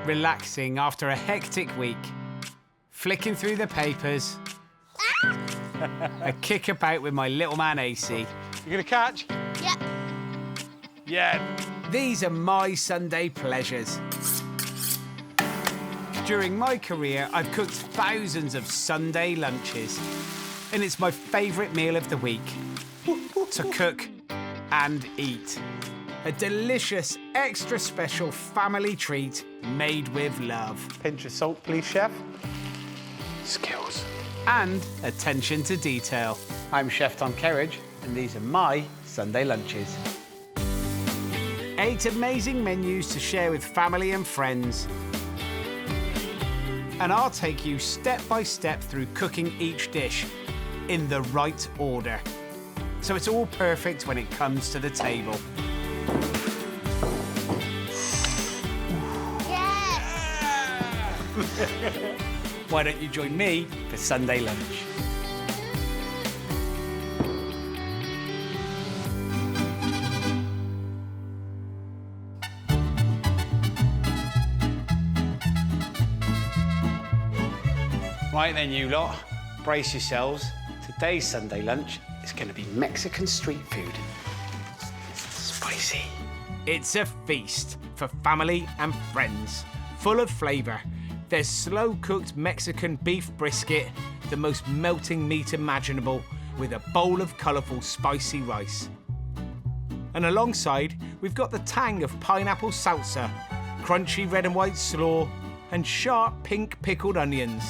relaxing after a hectic week, flicking through the papers, a kick about with my little man AC. You gonna catch? Yeah. Yeah. These are my Sunday pleasures. During my career, I've cooked thousands of Sunday lunches, and it's my favourite meal of the week to cook and eat. A delicious, extra special family treat made with love. Pinch of salt, please, chef. Skills. And attention to detail. I'm Chef Tom Kerridge, and these are my Sunday lunches. 8 amazing menus to share with family and friends. And I'll take you step by step through cooking each dish in the right order. So it's all perfect when it comes to the table. Yes! Why don't you join me for Sunday lunch? Right then, you lot, brace yourselves. Today's Sunday lunch is going to be Mexican street food. Spicy. It's a feast for family and friends, full of flavour. There's slow-cooked Mexican beef brisket, the most melting meat imaginable, with a bowl of colourful spicy rice. And alongside, we've got the tang of pineapple salsa, crunchy red and white slaw, and sharp pink pickled onions.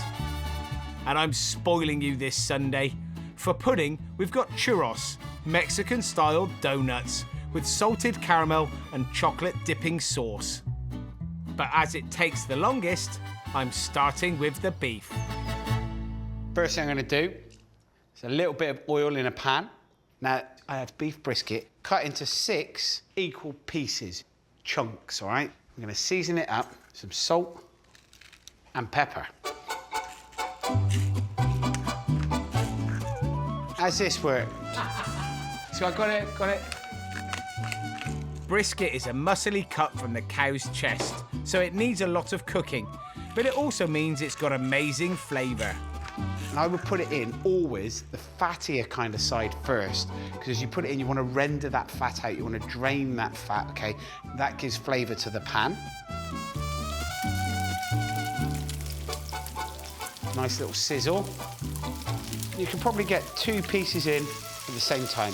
And I'm spoiling you this Sunday. For pudding, we've got churros, Mexican-style donuts, with salted caramel and chocolate dipping sauce. But as it takes the longest, I'm starting with the beef. First thing I'm going to do is a little bit of oil in a pan. Now, I have beef brisket cut into 6 equal pieces, chunks, all right? I'm going to season it up, some salt and pepper. How's this work? So I got it. Brisket is a muscly cut from the cow's chest, so it needs a lot of cooking, but it also means it's got amazing flavour. And I would put it in always the fattier kind of side first, because as you put it in, you want to render that fat out, you want to drain that fat, okay? That gives flavour to the pan. Nice little sizzle. You can probably get 2 pieces in at the same time.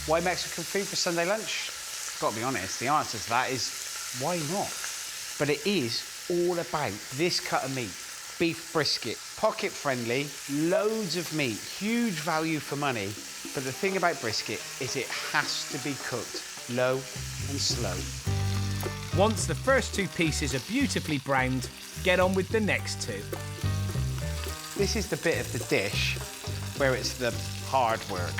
Why Mexican food for Sunday lunch? Gotta be honest, the answer to that is why not? But it is all about this cut of meat, beef brisket, pocket friendly, loads of meat, huge value for money. But the thing about brisket is it has to be cooked low and slow. Once the first 2 pieces are beautifully browned, get on with the next 2. This is the bit of the dish where it's the hard work.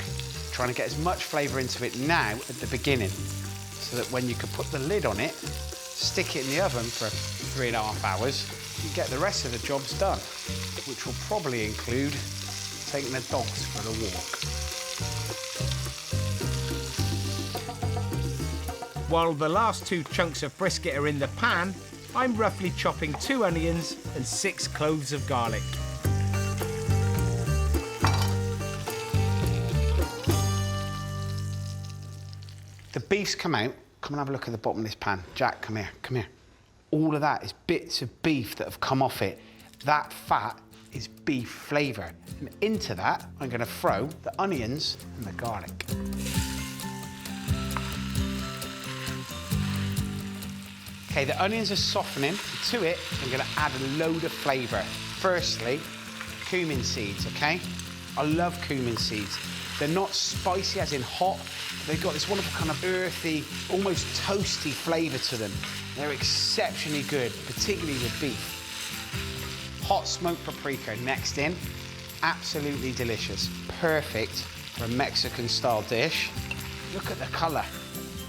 Trying to get as much flavour into it now at the beginning, so that when you can put the lid on it, stick it in the oven for 3.5 hours, you get the rest of the jobs done, which will probably include taking the dogs for a walk. While the last 2 chunks of brisket are in the pan, I'm roughly chopping 2 onions and 6 cloves of garlic. The beef's come out. Come and have a look at the bottom of this pan. Jack, come here. All of that is bits of beef that have come off it. That fat is beef flavour. And into that, I'm going to throw the onions and the garlic. Okay, the onions are softening. To it, I'm going to add a load of flavour. Firstly, cumin seeds, okay? I love cumin seeds. They're not spicy as in hot. They've got this wonderful kind of earthy, almost toasty flavour to them. They're exceptionally good, particularly with beef. Hot smoked paprika next in. Absolutely delicious. Perfect for a Mexican-style dish. Look at the colour.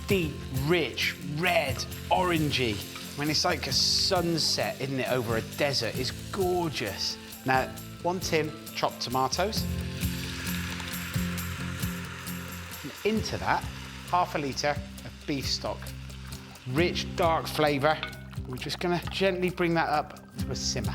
Deep, rich, red, orangey. I mean, it's like a sunset, isn't it, over a desert. It's gorgeous. Now, 1 tin chopped tomatoes. And into that, 1/2 litre of beef stock. rich, dark flavor. We're just gonna gently bring that up to a simmer.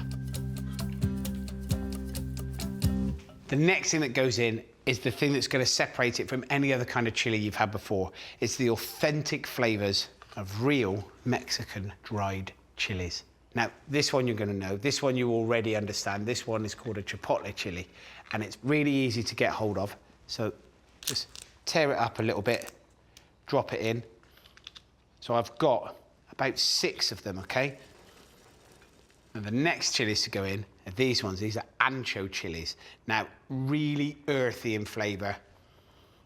The next thing that goes in is the thing that's gonna separate it from any other kind of chili you've had before. It's the authentic flavors of real Mexican dried chilies. Now, this one you're gonna know. This one you already understand. This one is called a chipotle chili, and it's really easy to get hold of. So just tear it up a little bit, drop it in. So I've got about 6 of them, okay? And the next chilies to go in are these ones. These are ancho chilies. Now, really earthy in flavor,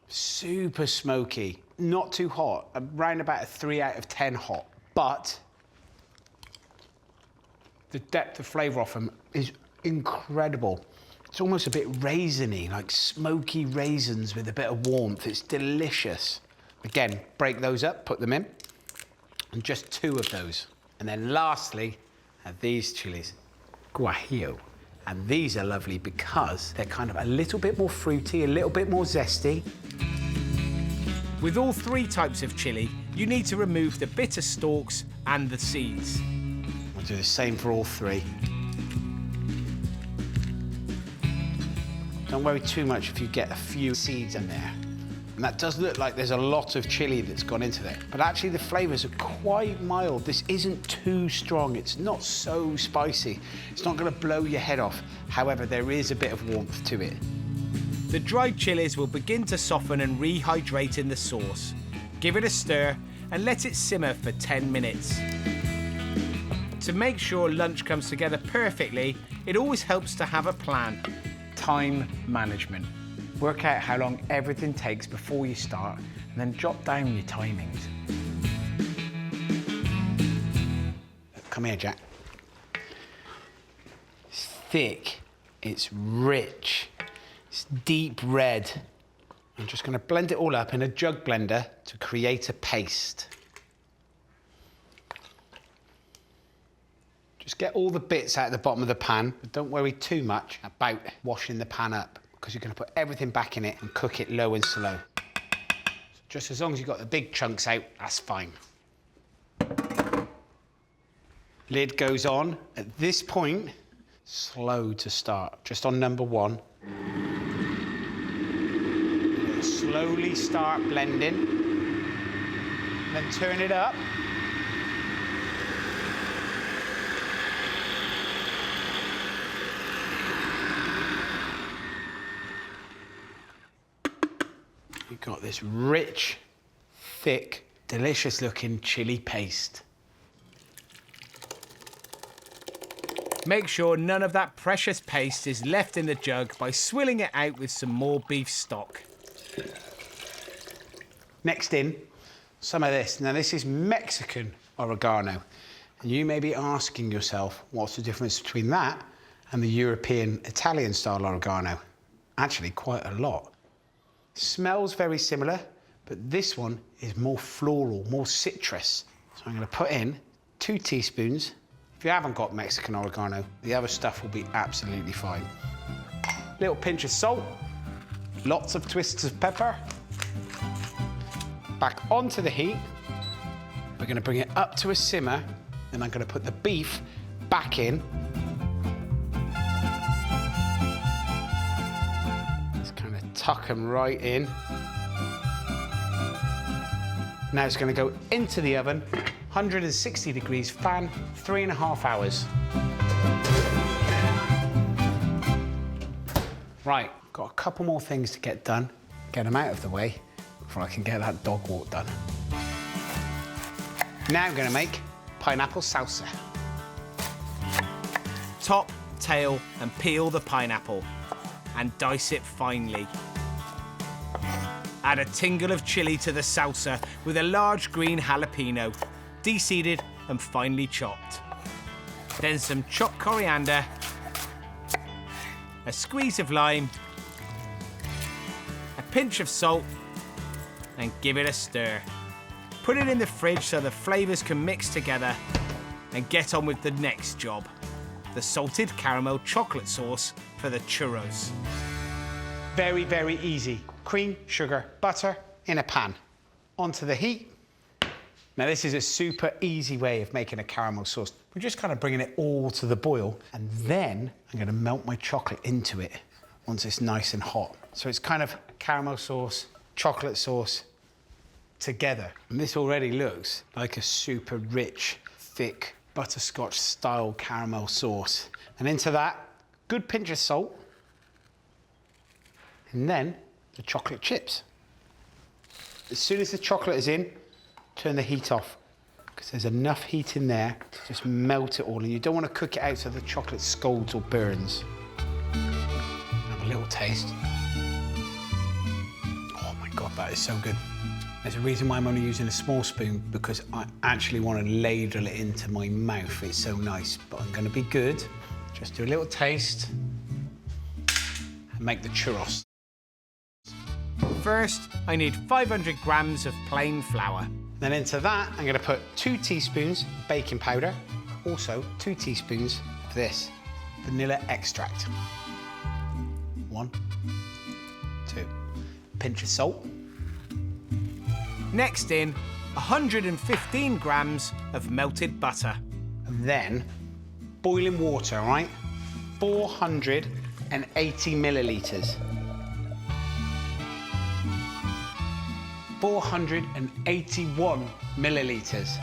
super smoky, not too hot, around about a 3 out of 10 hot, but the depth of flavor off them is incredible. It's almost a bit raisiny, like smoky raisins with a bit of warmth. It's delicious. Again, break those up, put them in, and just 2 of those. And then lastly, are these chilies, guajillo. And these are lovely because they're kind of a little bit more fruity, a little bit more zesty. With all 3 types of chili, you need to remove the bitter stalks and the seeds. We'll do the same for all 3. Don't worry too much if you get a few seeds in there. And that does look like there's a lot of chili that's gone into there. But actually the flavors are quite mild. This isn't too strong. It's not so spicy. It's not gonna blow your head off. However, there is a bit of warmth to it. The dried chilies will begin to soften and rehydrate in the sauce. Give it a stir and let it simmer for 10 minutes. To make sure lunch comes together perfectly, it always helps to have a plan. Time management. Work out how long everything takes before you start, and then jot down your timings. Come here, Jack. It's thick, it's rich, it's deep red. I'm just gonna blend it all up in a jug blender to create a paste. Just get all the bits out of the bottom of the pan, but don't worry too much about washing the pan up, because you're gonna put everything back in it and cook it low and slow. So just as long as you've got the big chunks out, that's fine. Lid goes on. At this point, slow to start, just on number 1. Slowly start blending, then turn it up. You've got this rich, thick, delicious looking chili paste. Make sure none of that precious paste is left in the jug by swilling it out with some more beef stock. Next in, some of this. Now this is Mexican oregano. And you may be asking yourself, what's the difference between that and the European Italian style oregano? Actually, quite a lot. Smells very similar, but this one is more floral, more citrus. So I'm gonna put in 2 teaspoons. If you haven't got Mexican oregano, the other stuff will be absolutely fine. Little pinch of salt, lots of twists of pepper. Back onto the heat. We're gonna bring it up to a simmer, and I'm gonna put the beef back in. Just kind of tuck them right in. Now it's gonna go into the oven, 160 degrees fan, 3.5 hours. Right, got a couple more things to get done. Get them out of the way before I can get that dog walk done. Now I'm gonna make pineapple salsa. Top, tail, and peel the pineapple and dice it finely. Add a tingle of chili to the salsa with a large green jalapeno, de-seeded and finely chopped. Then some chopped coriander, a squeeze of lime, a pinch of salt, and give it a stir. Put it in the fridge so the flavours can mix together, and get on with the next job, the salted caramel chocolate sauce for the churros. Very, very easy. Cream, sugar, butter in a pan. Onto the heat. Now this is a super easy way of making a caramel sauce. We're just kind of bringing it all to the boil, and then I'm going to melt my chocolate into it once it's nice and hot. So it's kind of caramel sauce, chocolate sauce together. And this already looks like a super rich, thick, butterscotch style caramel sauce. And into that, good pinch of salt, and then the chocolate chips. As soon as the chocolate is in, turn the heat off, because there's enough heat in there to just melt it all, and you don't want to cook it out so the chocolate scalds or burns. Have a little taste. Oh my God, that is so good. There's a reason why I'm only using a small spoon, because I actually want to ladle it into my mouth. It's so nice, but I'm going to be good. Just do a little taste and make the churros. First, I need 500 grams of plain flour. Then into that, I'm going to put 2 teaspoons baking powder, also 2 teaspoons of this, vanilla extract. 1, 2, pinch of salt. Next in, 115 grams of melted butter. And then boiling water, all right? 480 millilitres. 481 millilitres.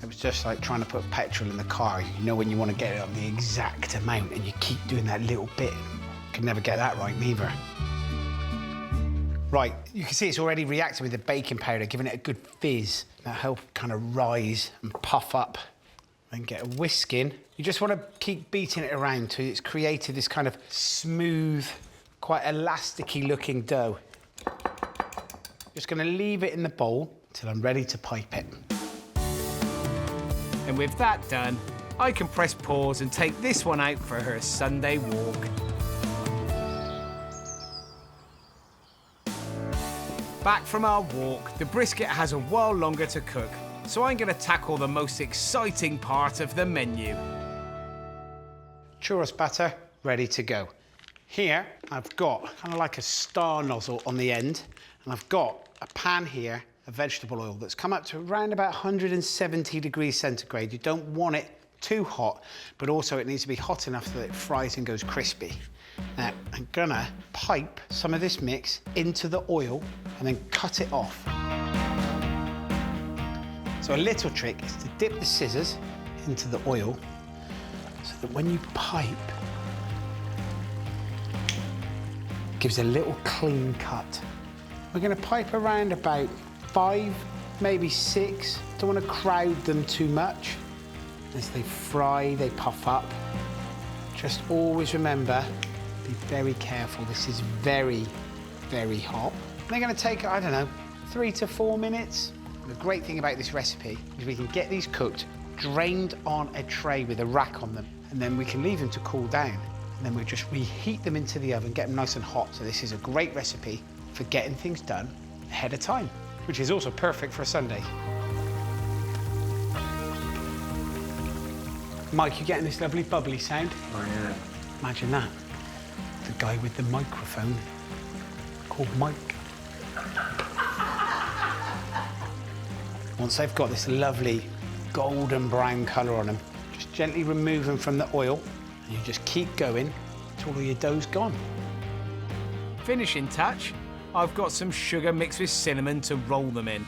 It was just like trying to put petrol in the car. You know when you want to get it on the exact amount and you keep doing that little bit. Can never get that right, neither. Right, you can see it's already reacting with the baking powder, giving it a good fizz. That'll help kind of rise and puff up. Then get a whisk in. You just want to keep beating it around till it's created this kind of smooth, quite elasticy looking dough. Just going to leave it in the bowl till I'm ready to pipe it. And with that done, I can press pause and take this one out for her Sunday walk. Back from our walk, the brisket has a while longer to cook, so I'm going to tackle the most exciting part of the menu. Churros batter ready to go. Here, I've got kind of like a star nozzle on the end, and I've got a pan here of vegetable oil that's come up to around about 170 degrees centigrade. You don't want it too hot, but also it needs to be hot enough so that it fries and goes crispy. Now, I'm gonna pipe some of this mix into the oil and then cut it off. So a little trick is to dip the scissors into the oil so that when you pipe, it gives a little clean cut. We're gonna pipe around about 5, maybe 6. Don't want to crowd them too much. As they fry, they puff up. Just always remember, be very careful. This is very, very hot. They're going to take, I don't know, 3 to 4 minutes. The great thing about this recipe is we can get these cooked, drained on a tray with a rack on them, and then we can leave them to cool down. And then we'll just reheat them into the oven, get them nice and hot. So this is a great recipe for getting things done ahead of time, which is also perfect for a Sunday. Mike, you getting this lovely bubbly sound? Oh, yeah. Imagine that. The guy with the microphone called Mike. Once they've got this lovely golden brown colour on them, just gently remove them from the oil, and you just keep going until all your dough's gone. Finishing touch, I've got some sugar mixed with cinnamon to roll them in.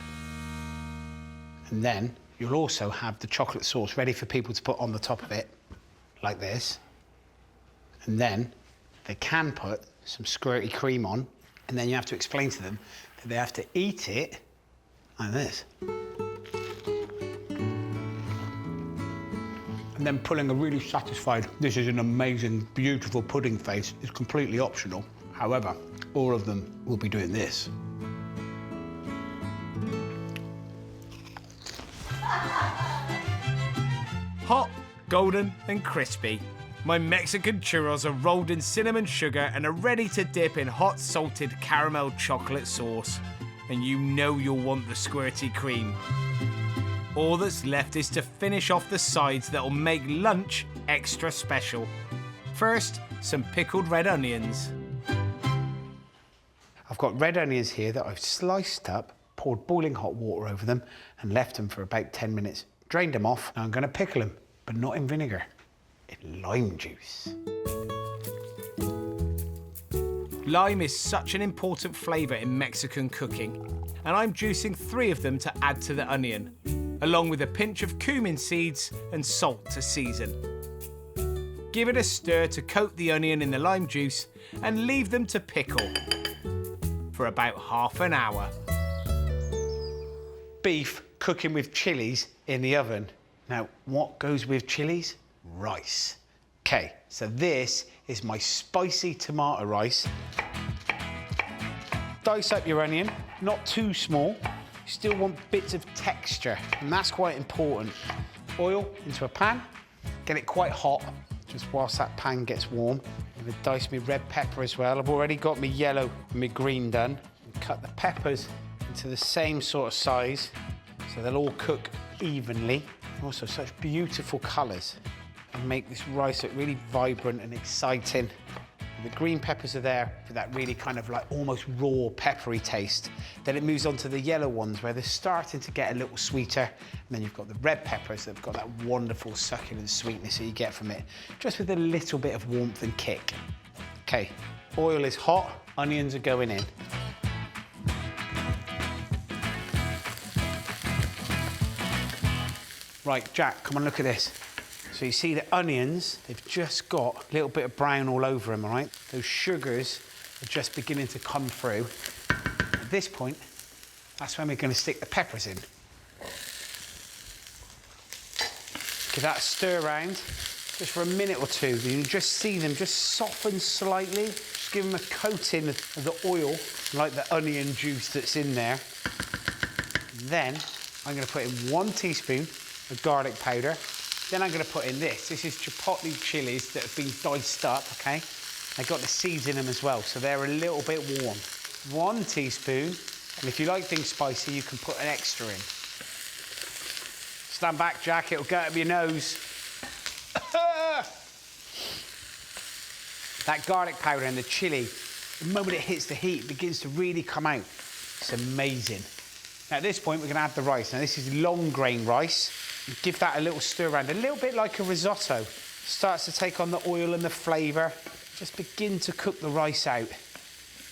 And then you'll also have the chocolate sauce ready for people to put on the top of it, like this. And then they can put some squirty cream on, and then you have to explain to them that they have to eat it like this. And then pulling a really satisfied, this is an amazing, beautiful pudding face is completely optional. However, all of them will be doing this. Hot, golden and crispy. My Mexican churros are rolled in cinnamon sugar and are ready to dip in hot salted caramel chocolate sauce. And you know you'll want the squirty cream. All that's left is to finish off the sides that'll make lunch extra special. First, some pickled red onions. I've got red onions here that I've sliced up, poured boiling hot water over them and left them for about 10 minutes. Drained them off. Now I'm gonna pickle them, but not in vinegar, in lime juice. Lime is such an important flavour in Mexican cooking, and I'm juicing 3 of them to add to the onion, along with a pinch of cumin seeds and salt to season. Give it a stir to coat the onion in the lime juice and leave them to pickle for about half an hour. Beef cooking with chilies in the oven. Now, what goes with chilies? Rice. Okay, so this is my spicy tomato rice. Dice up your onion, not too small. You still want bits of texture, and that's quite important. Oil into a pan, get it quite hot, just whilst that pan gets warm. I'm gonna dice my red pepper as well. I've already got my yellow and my green done. And cut the peppers into the same sort of size, so they'll all cook evenly. Also, such beautiful colours, and make this rice look really vibrant and exciting. The green peppers are there for that really kind of like almost raw peppery taste. Then it moves on to the yellow ones where they're starting to get a little sweeter. And then you've got the red peppers that have got that wonderful succulent sweetness that you get from it, just with a little bit of warmth and kick. Okay, oil is hot, onions are going in. Right, Jack, come on, look at this. So you see the onions, they've just got a little bit of brown all over them, all right? Those sugars are just beginning to come through. At this point, that's when we're gonna stick the peppers in. Give that a stir around, just for a minute or two. You can just see them just soften slightly. Just give them a coating of the oil, like the onion juice that's in there. Then, I'm gonna put in 1 teaspoon of garlic powder. Then I'm going to put in this. This is chipotle chilies that have been diced up, okay? They've got the seeds in them as well, so they're a little bit warm. 1 teaspoon, and if you like things spicy, you can put an extra in. Stand back, Jack, it'll go up your nose. That garlic powder and the chili, the moment it hits the heat, it begins to really come out. It's amazing. Now, at this point, we're going to add the rice. Now, this is long grain rice. Give that a little stir around, a little bit like a risotto. Starts to take on the oil and the flavour. Just begin to cook the rice out.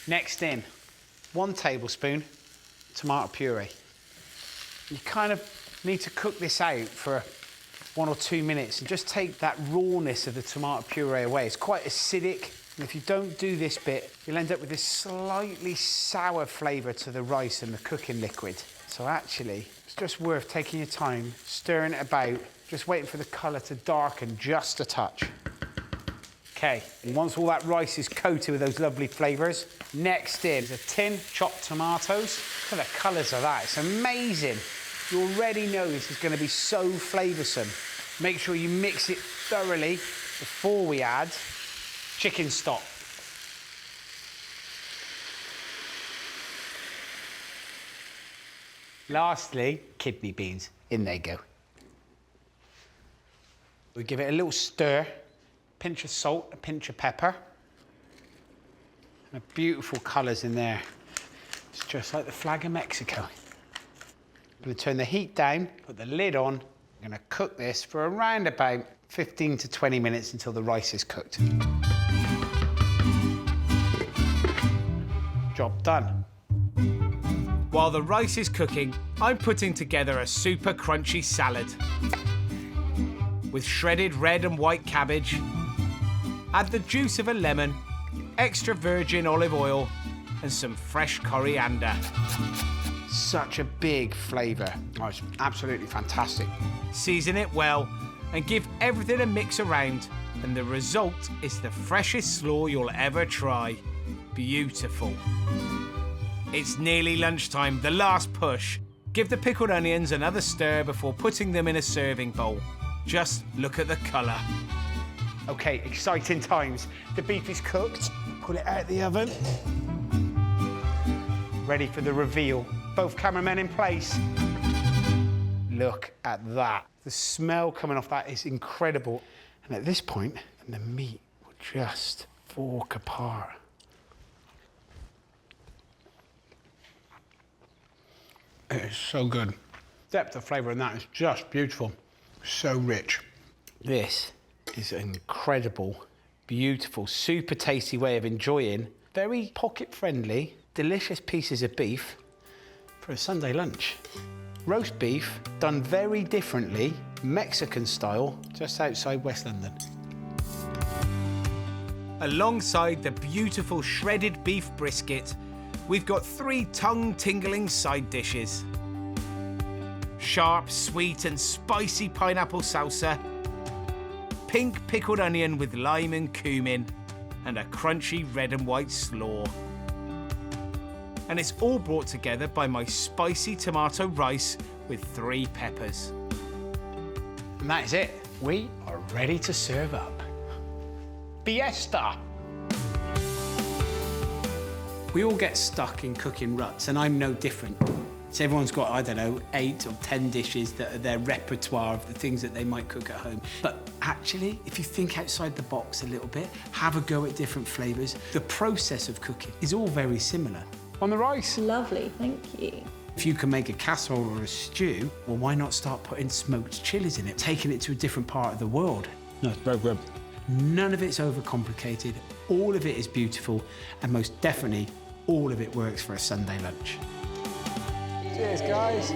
Next in, 1 tablespoon tomato puree. You kind of need to cook this out for 1 or 2 minutes and just take that rawness of the tomato puree away. It's quite acidic, and if you don't do this bit, you'll end up with this slightly sour flavour to the rice and the cooking liquid. So actually, it's just worth taking your time, stirring it about, just waiting for the colour to darken just a touch. Okay, and once all that rice is coated with those lovely flavours, next in is a tin chopped tomatoes. Look at the colours of that, it's amazing. You already know this is going to be so flavoursome. Make sure you mix it thoroughly before we add chicken stock. Lastly, kidney beans. In they go. We give it a little stir, pinch of salt, a pinch of pepper. And beautiful colours in there. It's just like the flag of Mexico. I'm going to turn the heat down, put the lid on. I'm going to cook this for around about 15 to 20 minutes until the rice is cooked. Job done. While the rice is cooking, I'm putting together a super crunchy salad. With shredded red and white cabbage, add the juice of a lemon, extra virgin olive oil, and some fresh coriander. Such a big flavour. Oh, it's absolutely fantastic. Season it well and give everything a mix around, and the result is the freshest slaw you'll ever try. Beautiful. It's nearly lunchtime, the last push. Give the pickled onions another stir before putting them in a serving bowl. Just look at the colour. Okay, exciting times. The beef is cooked. Pull it out of the oven. Ready for the reveal. Both cameramen in place. Look at that. The smell coming off that is incredible. And at this point, the meat will just fork apart. It is so good. Depth of flavour in that is just beautiful. So rich. This is an incredible, beautiful, super tasty way of enjoying very pocket-friendly, delicious pieces of beef for a Sunday lunch. Roast beef done very differently, Mexican style, just outside West London. Alongside the beautiful shredded beef brisket, we've got 3 tongue-tingling side dishes. Sharp, sweet and spicy pineapple salsa, pink pickled onion with lime and cumin, and a crunchy red and white slaw. And it's all brought together by my spicy tomato rice with 3 peppers. And that is it. We are ready to serve up. Fiesta! We all get stuck in cooking ruts, and I'm no different. So everyone's got, I don't know, 8 or 10 dishes that are their repertoire of the things that they might cook at home. But actually, if you think outside the box a little bit, have a go at different flavours, the process of cooking is all very similar. On the rice. Lovely, thank you. If you can make a casserole or a stew, well, why not start putting smoked chilies in it, taking it to a different part of the world? No, it's very good. None of it's overcomplicated, all of it is beautiful, and most definitely, all of it works for a Sunday lunch. Cheers, guys.